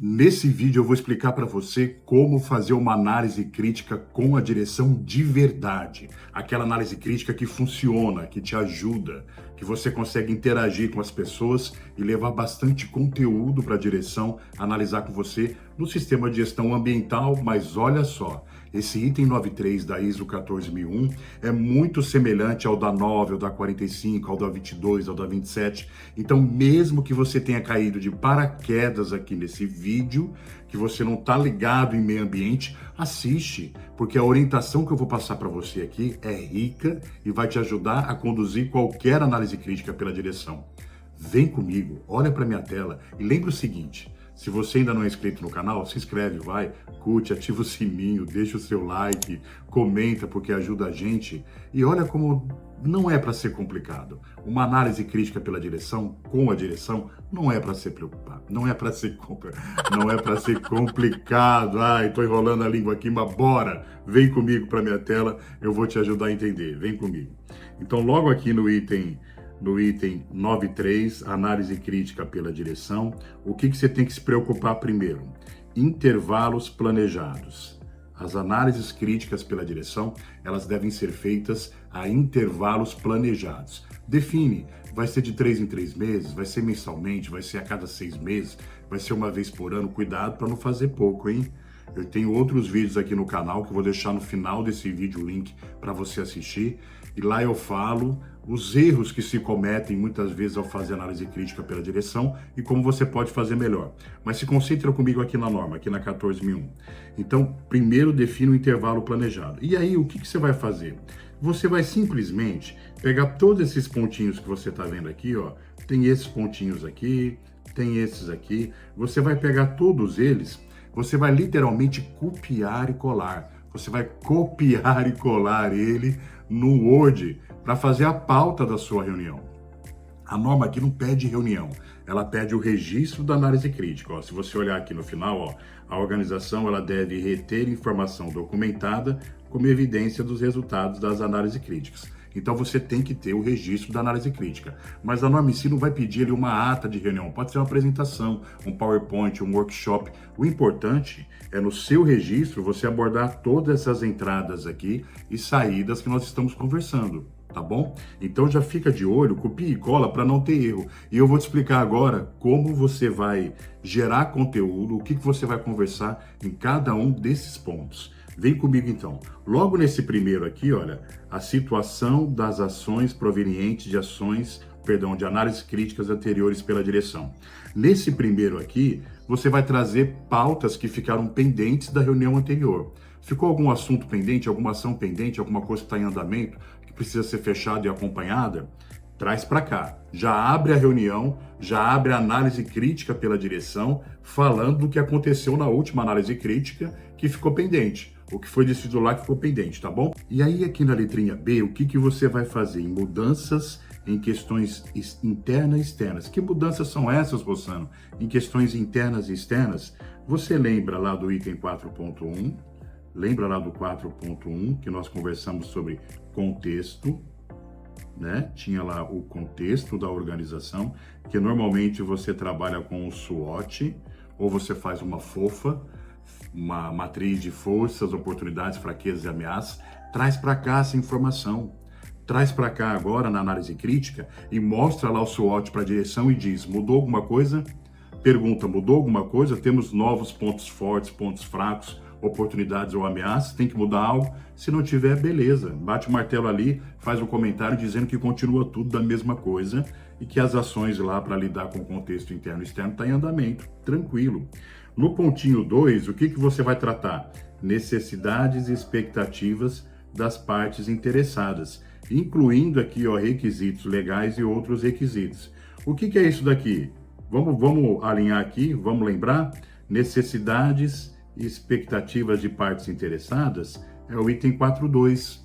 Nesse vídeo eu vou explicar para você como fazer uma análise crítica com a direção de verdade. Aquela análise crítica que funciona, que te ajuda, que você consegue interagir com as pessoas e levar bastante conteúdo para a direção analisar com você no sistema de gestão ambiental. Mas olha só, esse item 93 da ISO 14001 é muito semelhante ao da 9, ao da 45, ao da 22, ao da 27. Então, mesmo que você tenha caído de paraquedas aqui nesse vídeo, que você não está ligado em meio ambiente, assiste, porque a orientação que eu vou passar para você aqui é rica e vai te ajudar a conduzir qualquer análise crítica pela direção. Vem comigo, olha para minha tela e lembra o seguinte: se você ainda não é inscrito no canal, se inscreve, vai, curte, ativa o sininho, deixa o seu like, comenta porque ajuda a gente. E olha como não é para ser complicado. Uma análise crítica pela direção, com a direção, não é para ser preocupado, não é para ser complicado. Ai, tô enrolando a língua aqui, mas bora, vem comigo para minha tela, eu vou te ajudar a entender, vem comigo. Então, logo aqui no item 93, análise crítica pela direção, o que você tem que se preocupar primeiro? Intervalos planejados. As análises críticas pela direção, elas devem ser feitas a intervalos planejados. Define, vai ser de 3 em 3 meses, vai ser mensalmente, vai ser a cada 6 meses, vai ser uma vez por ano. Cuidado para não fazer pouco, hein? Eu tenho outros vídeos aqui no canal que eu vou deixar no final desse vídeo o link para você assistir. E lá eu falo os erros que se cometem muitas vezes ao fazer análise crítica pela direção e como você pode fazer melhor. Mas se concentra comigo aqui na norma, aqui na 14001. Então, primeiro define o intervalo planejado. E aí, o que você vai fazer? Você vai simplesmente pegar todos esses pontinhos que você está vendo aqui, ó. Tem esses pontinhos aqui, tem esses aqui. Você vai pegar todos eles, você vai literalmente copiar e colar. Você vai copiar e colar ele no Word para fazer a pauta da sua reunião. A norma aqui não pede reunião, ela pede o registro da análise crítica. Ó, se você olhar aqui no final, ó, a organização ela deve reter informação documentada como evidência dos resultados das análises críticas. Então você tem que ter o registro da análise crítica. Mas a norma em si não vai pedir ali uma ata de reunião, pode ser uma apresentação, um PowerPoint, um workshop. O importante é no seu registro você abordar todas essas entradas aqui e saídas que nós estamos conversando, tá bom? Então já fica de olho, copia e cola para não ter erro. E eu vou te explicar agora como você vai gerar conteúdo, o que você vai conversar em cada um desses pontos. Vem comigo então. Logo nesse primeiro aqui, olha, a situação das ações provenientes de análises críticas anteriores pela direção. Nesse primeiro aqui, você vai trazer pautas que ficaram pendentes da reunião anterior. Ficou algum assunto pendente, alguma ação pendente, alguma coisa que está em andamento, que precisa ser fechada e acompanhada? Traz para cá. Já abre a reunião, já abre a análise crítica pela direção, falando do que aconteceu na última análise crítica que ficou pendente. O que foi decidido lá que ficou pendente, tá bom? E aí aqui na letrinha B, o que você vai fazer em mudanças em questões internas e externas? Que mudanças são essas, Rossano? Em questões internas e externas? Você lembra lá do item 4.1? Lembra lá do 4.1 que nós conversamos sobre contexto, né? Tinha lá o contexto da organização, que normalmente você trabalha com o SWOT, ou você faz uma FOFA, uma matriz de forças, oportunidades, fraquezas e ameaças. Traz para cá essa informação. Traz para cá agora na análise crítica e mostra lá o SWOT para a direção e diz: mudou alguma coisa? Pergunta: mudou alguma coisa? Temos novos pontos fortes, pontos fracos, oportunidades ou ameaças? Tem que mudar algo? Se não tiver, beleza. Bate o martelo ali, faz um comentário dizendo que continua tudo da mesma coisa e que as ações lá para lidar com o contexto interno e externo estão em andamento. Tranquilo. No pontinho 2, o que você vai tratar? Necessidades e expectativas das partes interessadas, incluindo aqui, ó, requisitos legais e outros requisitos. O que é isso daqui? Vamos alinhar aqui, vamos lembrar? Necessidades e expectativas de partes interessadas é o item 4.2.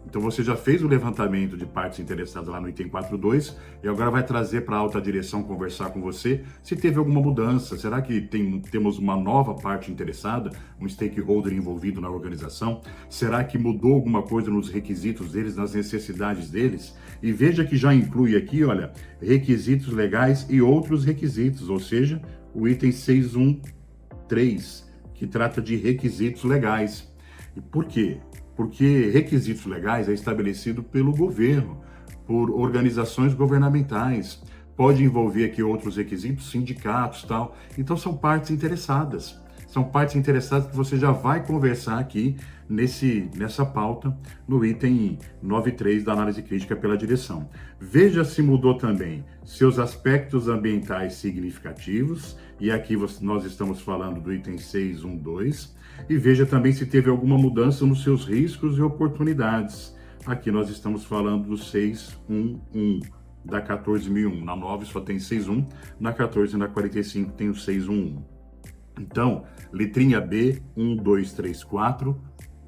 Então você já fez o levantamento de partes interessadas lá no item 4.2 e agora vai trazer para a alta direção conversar com você se teve alguma mudança. Será que temos uma nova parte interessada, um stakeholder envolvido na organização? Será que mudou alguma coisa nos requisitos deles, nas necessidades deles? E veja que já inclui aqui, olha, requisitos legais e outros requisitos, ou seja, o item 6.1 3, que trata de requisitos legais. E por quê? Porque requisitos legais é estabelecido pelo governo, por organizações governamentais. Pode envolver aqui outros requisitos, sindicatos, tal. Então são partes interessadas. São partes interessadas que você já vai conversar aqui nessa pauta, no item 9.3 da análise crítica pela direção. Veja se mudou também seus aspectos ambientais significativos, e aqui nós estamos falando do item 6.1.2, e veja também se teve alguma mudança nos seus riscos e oportunidades. Aqui nós estamos falando do 6.1.1 da 14.001. Na 9 só tem 6.1, na 14 e na 45 tem o 6.1.1. Então, letrinha B, 1, 2, 3, 4,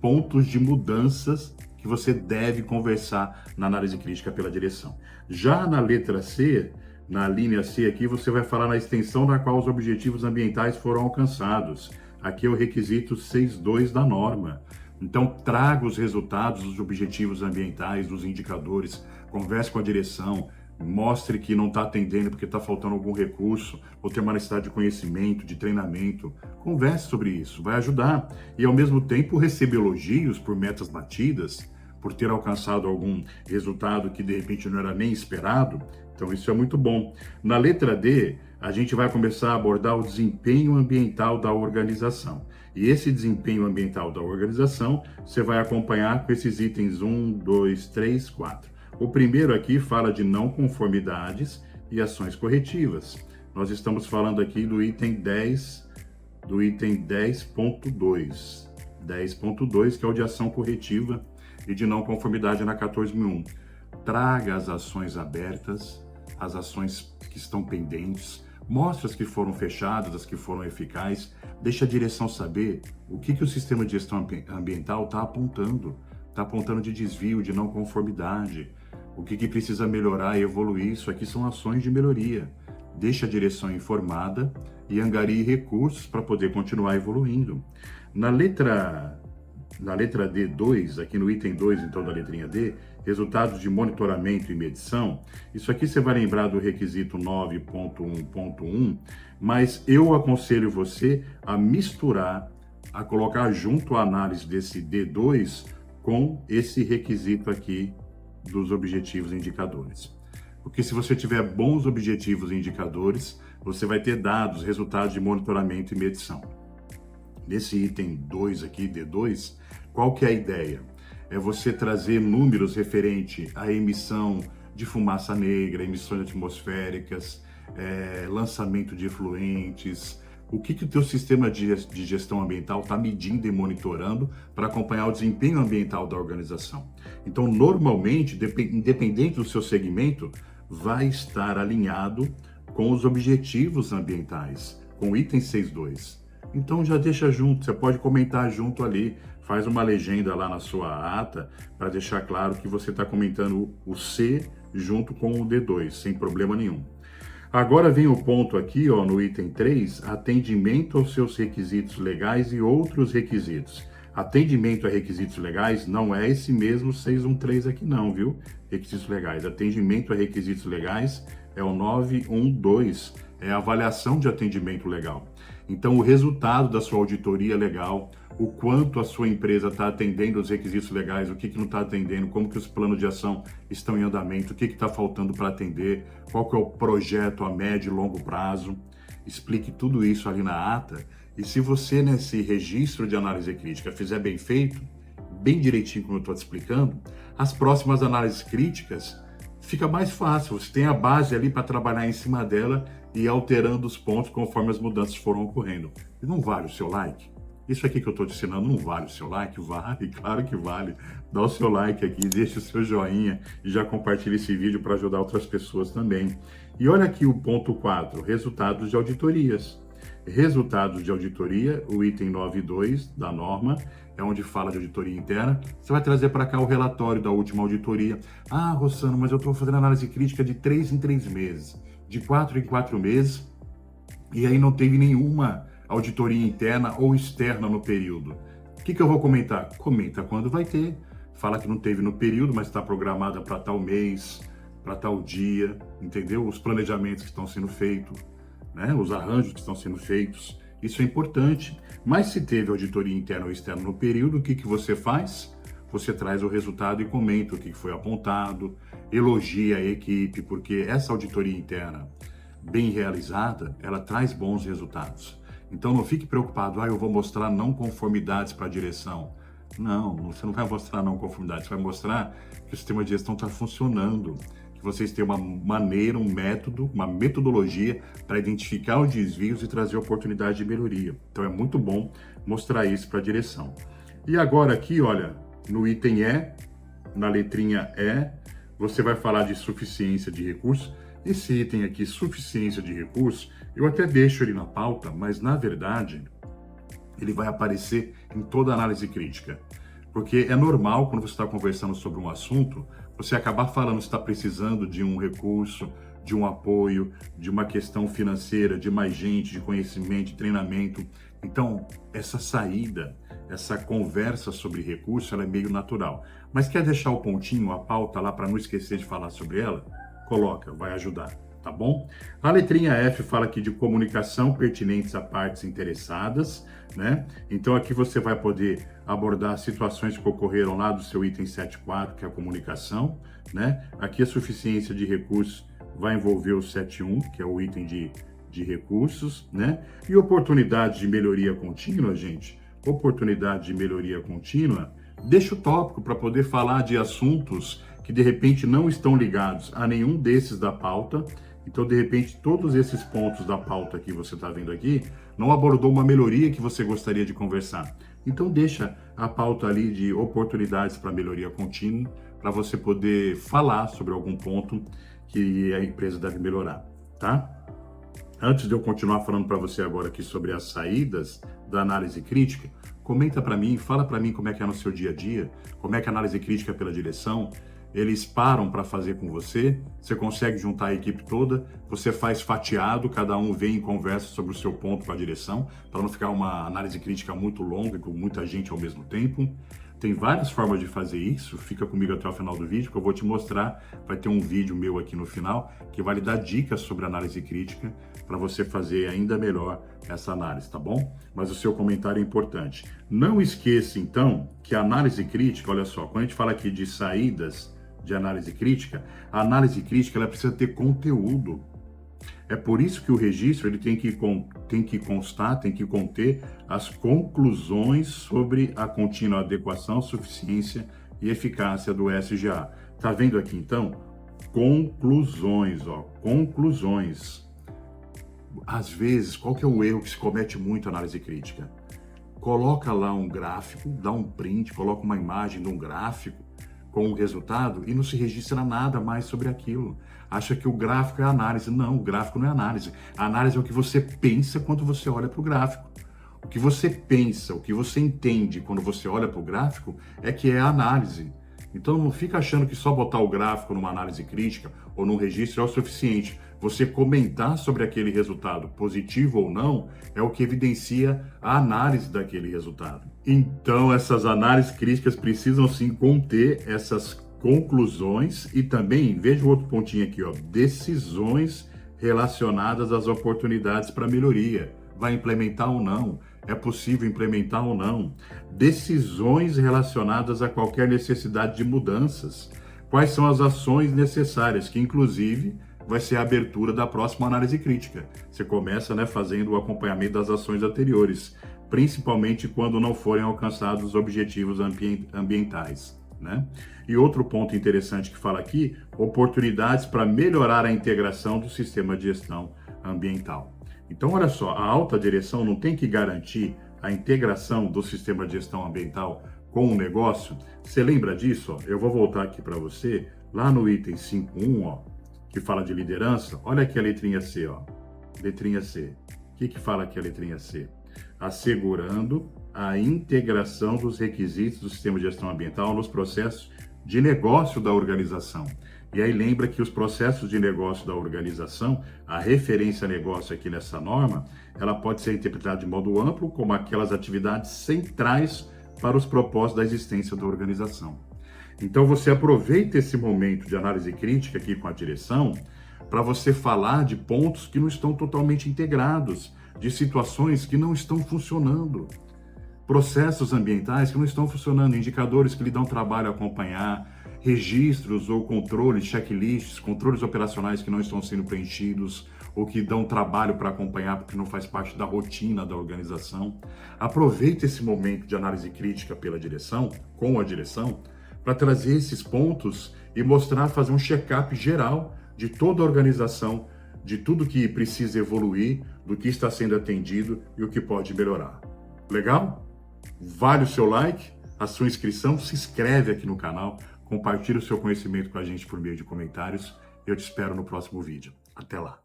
pontos de mudanças que você deve conversar na análise crítica pela direção. Já na letra C, na linha C aqui, você vai falar na extensão na qual os objetivos ambientais foram alcançados. Aqui é o requisito 6.2 da norma. Então, traga os resultados dos objetivos ambientais, dos indicadores, converse com a direção, mostre que não está atendendo porque está faltando algum recurso, ou tem uma necessidade de conhecimento, de treinamento. Converse sobre isso, vai ajudar. E, ao mesmo tempo, receba elogios por metas batidas, por ter alcançado algum resultado que, de repente, não era nem esperado. Então, isso é muito bom. Na letra D, a gente vai começar a abordar o desempenho ambiental da organização. E esse desempenho ambiental da organização, você vai acompanhar com esses itens 1, 2, 3, 4. O primeiro aqui fala de não conformidades e ações corretivas. Nós estamos falando aqui do item 10, do item 10.2. 10.2, que é o de ação corretiva e de não conformidade na 14.001. Traga as ações abertas, as ações que estão pendentes, mostre as que foram fechadas, as que foram eficazes, deixa a direção saber o que o sistema de gestão ambiental está apontando. Está apontando de desvio, de não conformidade, o que precisa melhorar e evoluir. Isso aqui são ações de melhoria. Deixa a direção informada e angarie recursos para poder continuar evoluindo. Na letra D2, aqui no item 2, então, da letrinha D, resultados de monitoramento e medição, isso aqui você vai lembrar do requisito 9.1.1, mas eu aconselho você a misturar, a colocar junto a análise desse D2 com esse requisito aqui dos objetivos e indicadores. Porque se você tiver bons objetivos e indicadores, você vai ter dados, resultados de monitoramento e medição. Nesse item 2 aqui, D2, qual que é a ideia? É você trazer números referente à emissão de fumaça negra, emissões atmosféricas, lançamento de efluentes, o que o teu sistema de gestão ambiental está medindo e monitorando para acompanhar o desempenho ambiental da organização. Então, normalmente, independente do seu segmento, vai estar alinhado com os objetivos ambientais, com o item 6.2. Então, já deixa junto, você pode comentar junto ali, faz uma legenda lá na sua ata para deixar claro que você está comentando o C junto com o D2, sem problema nenhum. Agora vem o ponto aqui, ó, no item 3, atendimento aos seus requisitos legais e outros requisitos. Atendimento a requisitos legais não é esse mesmo 6.1.3 aqui não, viu? Requisitos legais. Atendimento a requisitos legais é o 9.1.2, é a avaliação de atendimento legal. Então, o resultado da sua auditoria legal, o quanto a sua empresa está atendendo os requisitos legais, o que não está atendendo, como que os planos de ação estão em andamento, o que está faltando para atender, qual que é o projeto a médio e longo prazo. Explique tudo isso ali na ata. E se você, nesse registro de análise crítica, fizer bem feito, bem direitinho como eu estou te explicando, as próximas análises críticas fica mais fácil. Você tem a base ali para trabalhar em cima dela e ir alterando os pontos conforme as mudanças foram ocorrendo. E não vale o seu like? Isso aqui que eu estou te ensinando não vale o seu like? Vale, claro que vale. Dá o seu like aqui, deixa o seu joinha e já compartilha esse vídeo para ajudar outras pessoas também. E olha aqui o ponto 4, resultados de auditorias. Resultados de auditoria, o item 9.2 da norma, é onde fala de auditoria interna. Você vai trazer para cá o relatório da última auditoria. Ah, Rossano, mas eu estou fazendo análise crítica de 3 em 3 meses, de 4 em 4 meses, e aí não teve nenhuma auditoria interna ou externa no período. O que eu vou comentar? Comenta quando vai ter. Fala que não teve no período, mas está programada para tal mês, para tal dia, entendeu? Os planejamentos que estão sendo feitos, né? Os arranjos que estão sendo feitos. Isso é importante. Mas se teve auditoria interna ou externa no período, o que você faz? Você traz o resultado e comenta o que foi apontado, elogia a equipe, porque essa auditoria interna bem realizada, ela traz bons resultados. Então não fique preocupado, eu vou mostrar não conformidades para a direção. Não, você não vai mostrar não conformidades, você vai mostrar que o sistema de gestão está funcionando, que vocês têm uma maneira, um método, uma metodologia para identificar os desvios e trazer oportunidade de melhoria. Então é muito bom mostrar isso para a direção. E agora aqui, olha, no item E, na letrinha E, você vai falar de suficiência de recursos. Esse item aqui, suficiência de recursos, eu até deixo ele na pauta, mas na verdade ele vai aparecer em toda análise crítica. Porque é normal, quando você está conversando sobre um assunto, você acabar falando que está precisando de um recurso, de um apoio, de uma questão financeira, de mais gente, de conhecimento, de treinamento. Então, essa saída, essa conversa sobre recurso, ela é meio natural. Mas quer deixar o pontinho, a pauta lá, para não esquecer de falar sobre ela? Coloca, vai ajudar, tá bom? A letrinha F fala aqui de comunicação pertinentes a partes interessadas, né? Então aqui você vai poder abordar situações que ocorreram lá do seu item 7.4, que é a comunicação, né? Aqui a suficiência de recursos vai envolver o 7.1, que é o item de recursos, né? E oportunidades de melhoria contínua, gente, oportunidade de melhoria contínua, deixa o tópico para poder falar de assuntos que de repente não estão ligados a nenhum desses da pauta. Então, de repente, todos esses pontos da pauta que você está vendo aqui não abordou uma melhoria que você gostaria de conversar. Então, deixa a pauta ali de oportunidades para melhoria contínua, para você poder falar sobre algum ponto que a empresa deve melhorar, tá? Antes de eu continuar falando para você agora aqui sobre as saídas da análise crítica, comenta para mim, fala para mim como é que é no seu dia a dia, como é que a análise crítica é pela direção. Eles param para fazer com você, você consegue juntar a equipe toda, você faz fatiado, cada um vem e conversa sobre o seu ponto com a direção, para não ficar uma análise crítica muito longa, com muita gente ao mesmo tempo. Tem várias formas de fazer isso, fica comigo até o final do vídeo, que eu vou te mostrar, vai ter um vídeo meu aqui no final, que vai lhe dar dicas sobre análise crítica, para você fazer ainda melhor essa análise, tá bom? Mas o seu comentário é importante. Não esqueça, então, que a análise crítica, olha só, quando a gente fala aqui de saídas de análise crítica, a análise crítica ela precisa ter conteúdo. É por isso que o registro ele tem que constar, tem que conter as conclusões sobre a contínua adequação, suficiência e eficácia do SGA. Tá vendo aqui então? Conclusões, ó, conclusões. Às vezes, qual que é o erro que se comete muito na análise crítica? Coloca lá um gráfico, dá um print, coloca uma imagem de um gráfico com o resultado e não se registra nada mais sobre aquilo. Acha que o gráfico é análise. Não, o gráfico não é análise. A análise é o que você pensa quando você olha para o gráfico. O que você pensa, o que você entende quando você olha para o gráfico é que é a análise. Então não fica achando que só botar o gráfico numa análise crítica ou num registro é o suficiente. Você comentar sobre aquele resultado, positivo ou não, é o que evidencia a análise daquele resultado. Então essas análises críticas precisam sim conter essas conclusões e também, veja o outro pontinho aqui, ó, decisões relacionadas às oportunidades para melhoria. Vai implementar ou não? É possível implementar ou não? Decisões relacionadas a qualquer necessidade de mudanças. Quais são as ações necessárias, que inclusive vai ser a abertura da próxima análise crítica. Você começa, né, fazendo o acompanhamento das ações anteriores, principalmente quando não forem alcançados os objetivos ambientais, né? E outro ponto interessante que fala aqui, oportunidades para melhorar a integração do sistema de gestão ambiental. Então, olha só, a alta direção não tem que garantir a integração do sistema de gestão ambiental com o negócio? Você lembra disso? Ó? Eu vou voltar aqui para você, lá no item 5.1, ó, que fala de liderança. Olha aqui a letrinha C, ó. Letrinha C. O que fala aqui a letrinha C? Assegurando a integração dos requisitos do sistema de gestão ambiental nos processos de negócio da organização. E aí lembra que os processos de negócio da organização, a referência a negócio aqui nessa norma, ela pode ser interpretada de modo amplo como aquelas atividades centrais para os propósitos da existência da organização. Então você aproveita esse momento de análise crítica aqui com a direção para você falar de pontos que não estão totalmente integrados, de situações que não estão funcionando. Processos ambientais que não estão funcionando, indicadores que lhe dão trabalho a acompanhar, registros ou controles, checklists, controles operacionais que não estão sendo preenchidos ou que dão trabalho para acompanhar porque não faz parte da rotina da organização. Aproveite esse momento de análise crítica pela direção, com a direção, para trazer esses pontos e mostrar, fazer um check-up geral de toda a organização, de tudo que precisa evoluir, do que está sendo atendido e o que pode melhorar. Legal? Vale o seu like, a sua inscrição, se inscreve aqui no canal, compartilhe o seu conhecimento com a gente por meio de comentários. Eu te espero no próximo vídeo. Até lá!